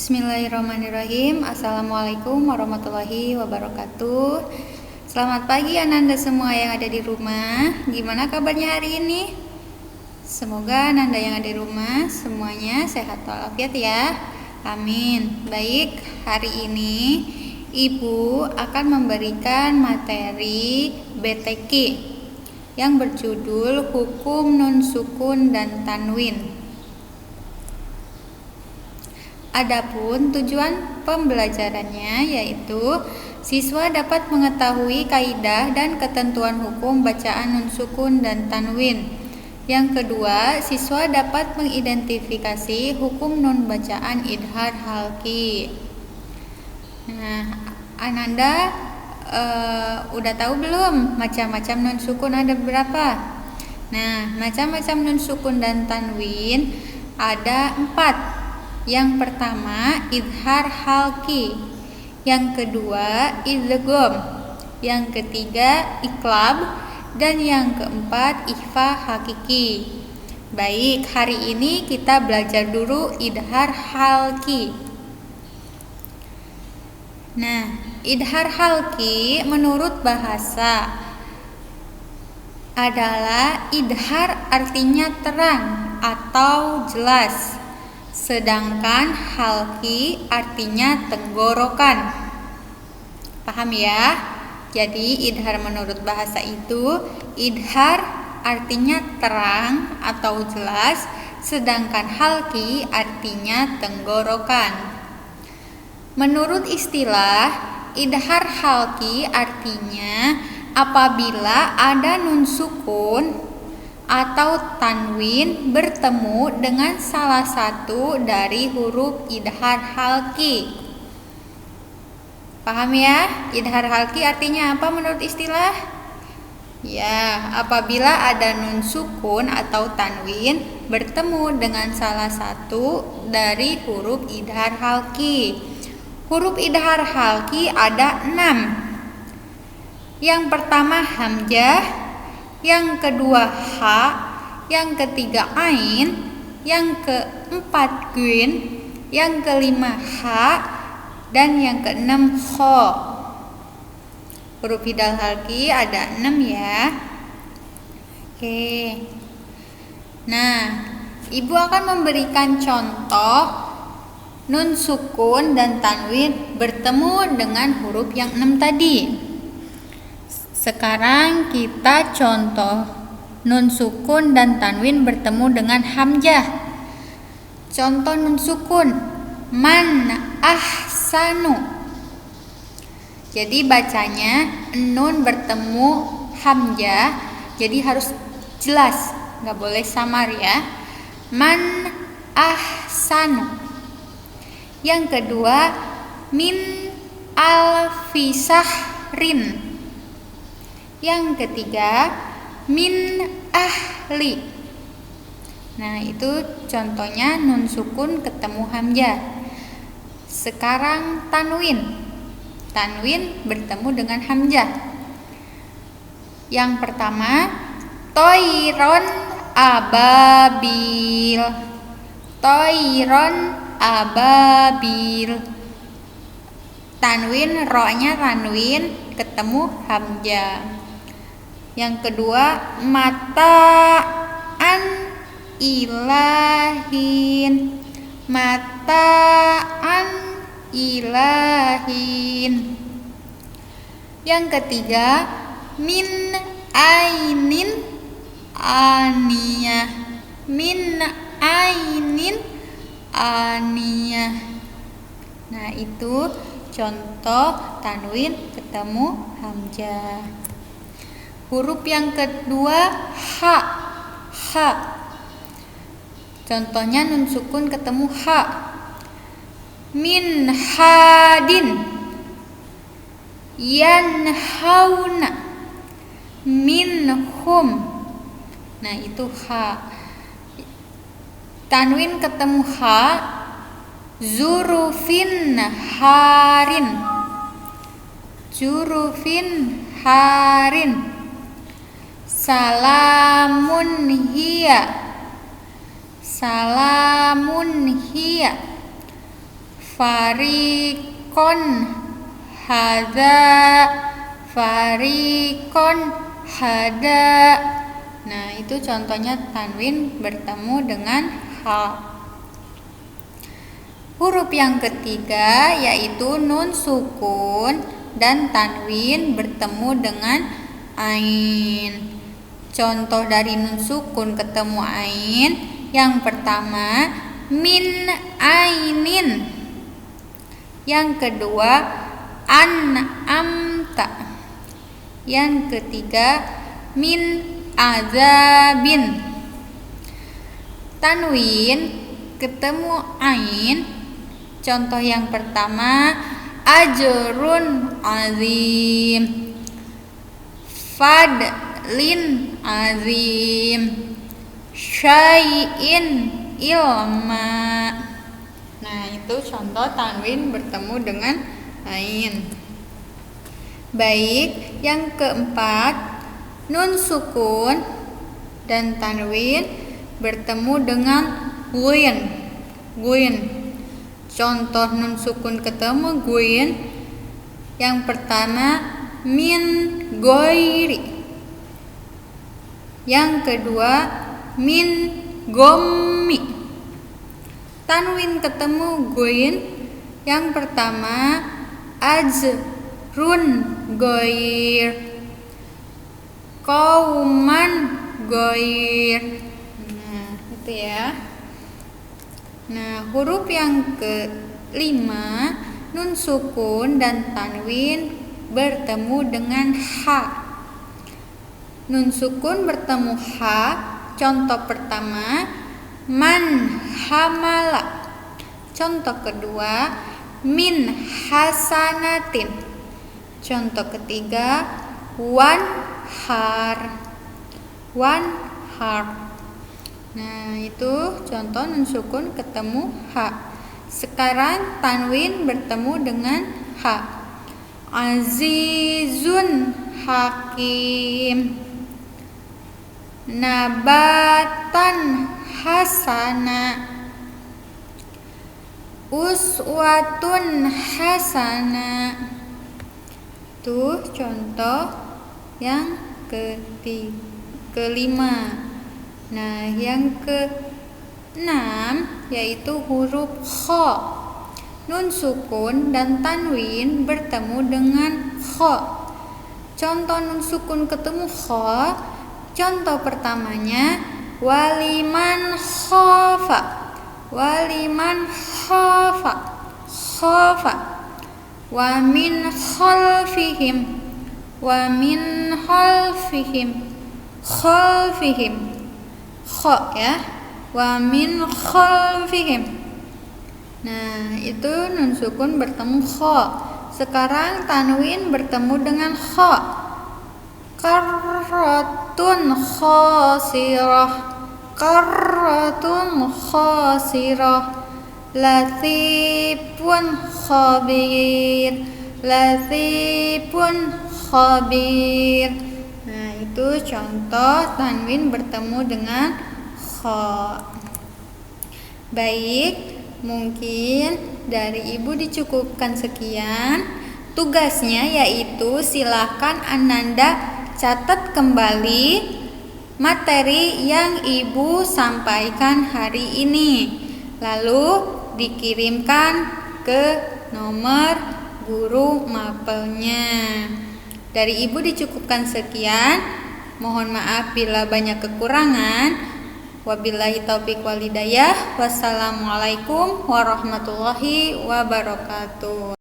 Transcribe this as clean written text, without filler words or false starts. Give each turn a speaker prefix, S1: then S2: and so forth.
S1: Bismillahirrahmanirrahim. Assalamualaikum warahmatullahi wabarakatuh. Selamat pagi Ananda semua yang ada di rumah. Gimana kabarnya hari ini? Semoga Ananda yang ada di rumah semuanya sehat walafiat ya. Amin. Baik, hari ini Ibu akan memberikan materi BTQ yang berjudul Hukum Nun Sukun dan Tanwin. Adapun tujuan pembelajarannya yaitu siswa dapat mengetahui kaidah dan ketentuan hukum bacaan nun sukun dan tanwin. Yang kedua, siswa dapat mengidentifikasi hukum nun bacaan idhar halqi. Nah, Ananda udah tahu belum macam-macam nun sukun ada berapa? Nah, macam-macam nun sukun dan tanwin ada 4. Yang pertama idhar halqi, yang kedua idgham, yang ketiga iqlab, dan yang keempat ikhfa hakiki. Baik, hari ini kita belajar dulu idhar halqi. Nah, idhar halqi menurut bahasa adalah idhar artinya terang atau jelas, sedangkan halqi artinya tenggorokan. Paham ya? Jadi idhar menurut bahasa itu idhar artinya terang atau jelas, sedangkan halqi artinya tenggorokan. Menurut istilah, idhar halqi artinya apabila ada nun sukun atau tanwin bertemu dengan salah satu dari huruf idhar halqi. Paham ya? Idhar halqi artinya apa menurut istilah? Ya, apabila ada nun sukun atau tanwin bertemu dengan salah satu dari huruf idhar halqi. Huruf idhar halqi ada 6. Yang pertama hamzah, yang kedua ha, yang ketiga ain, yang keempat guin, yang kelima ha, dan yang keenam kho. Huruf idhar halqi ada 6 ya. Oke. Nah, Ibu akan memberikan contoh nun sukun dan tanwin bertemu dengan huruf yang 6 tadi. Sekarang kita contoh nun sukun dan tanwin bertemu dengan hamzah. Contoh nun sukun man ahsanu. Jadi bacanya nun bertemu hamzah, jadi harus jelas, nggak boleh samar ya. Man ahsanu. Yang kedua min alfisahrin. Yang ketiga min ahli. Nah, itu contohnya nun sukun ketemu hamzah. Sekarang tanwin. Tanwin bertemu dengan hamzah. Yang pertama toiron ababil. Toiron ababil. Tanwin, ro-nya tanwin ketemu hamzah. Yang kedua mataan ilahin. Mataan ilahin. Yang ketiga min ainin aniyah. Min ainin aniyah. Nah, itu contoh tanwin ketemu hamzah. Huruf yang kedua ha. Ha. Contohnya nun sukun ketemu ha. Min hadin yanhauna minhum. Nah, itu ha. Tanwin ketemu ha. Zurufin harin. Zurufin harin. Salamun hiya. Salamun hiya. Farikon hada, farikon hada. Nah, itu contohnya tanwin bertemu dengan ha. Huruf yang ketiga yaitu nun sukun dan tanwin bertemu dengan ain. Contoh dari nun sukun ketemu ain, yang pertama min ainin, yang kedua an'amta, yang ketiga min azabin. Tanwin ketemu ain, contoh yang pertama ajrun azim, fadlin azim, syai'in ilma. Nah, itu contoh tanwin bertemu dengan ain. Baik, yang keempat nun sukun dan tanwin bertemu dengan guin. Guin. Contoh nun sukun ketemu guin, yang pertama min goiri, yang kedua min gommi. Tanwin ketemu guin, yang pertama ajrun goir, kauman goir. Nah, itu ya. Nah, huruf yang kelima nun sukun dan tanwin bertemu dengan ha. Nun sukun bertemu ha, contoh pertama man hamala, contoh kedua min hasanatin, contoh ketiga wan har. Nah, itu contoh nun sukun ketemu ha. Sekarang tanwin bertemu dengan ha. Azizun hakim, nabatan hasana, uswatun hasana. Itu contoh yang kelima. Nah, yang keenam yaitu huruf kha. Nun sukun dan tanwin bertemu dengan kha. Contoh nun sukun ketemu kha, contoh pertamanya waliman khafa, waliman khafa, khafa, wa min khalfihim, wa min khalfihim, khalfihim, kha ya, wa min khalfihim. Nah, itu nun sukun bertemu kha. Sekarang tanwin bertemu dengan kha. Qarratun khasirah, qarratun khasirah, latifun khabir, latifun khabir. Nah, itu contoh tanwin bertemu dengan kha. Baik, mungkin dari Ibu dicukupkan sekian. Tugasnya yaitu silahkan Ananda catat kembali materi yang Ibu sampaikan hari ini, lalu dikirimkan ke nomor guru mapelnya. Dari Ibu dicukupkan sekian. Mohon maaf bila banyak kekurangan. Wabillahi taufiq wal hidayah. Wassalamualaikum warahmatullahi wabarakatuh.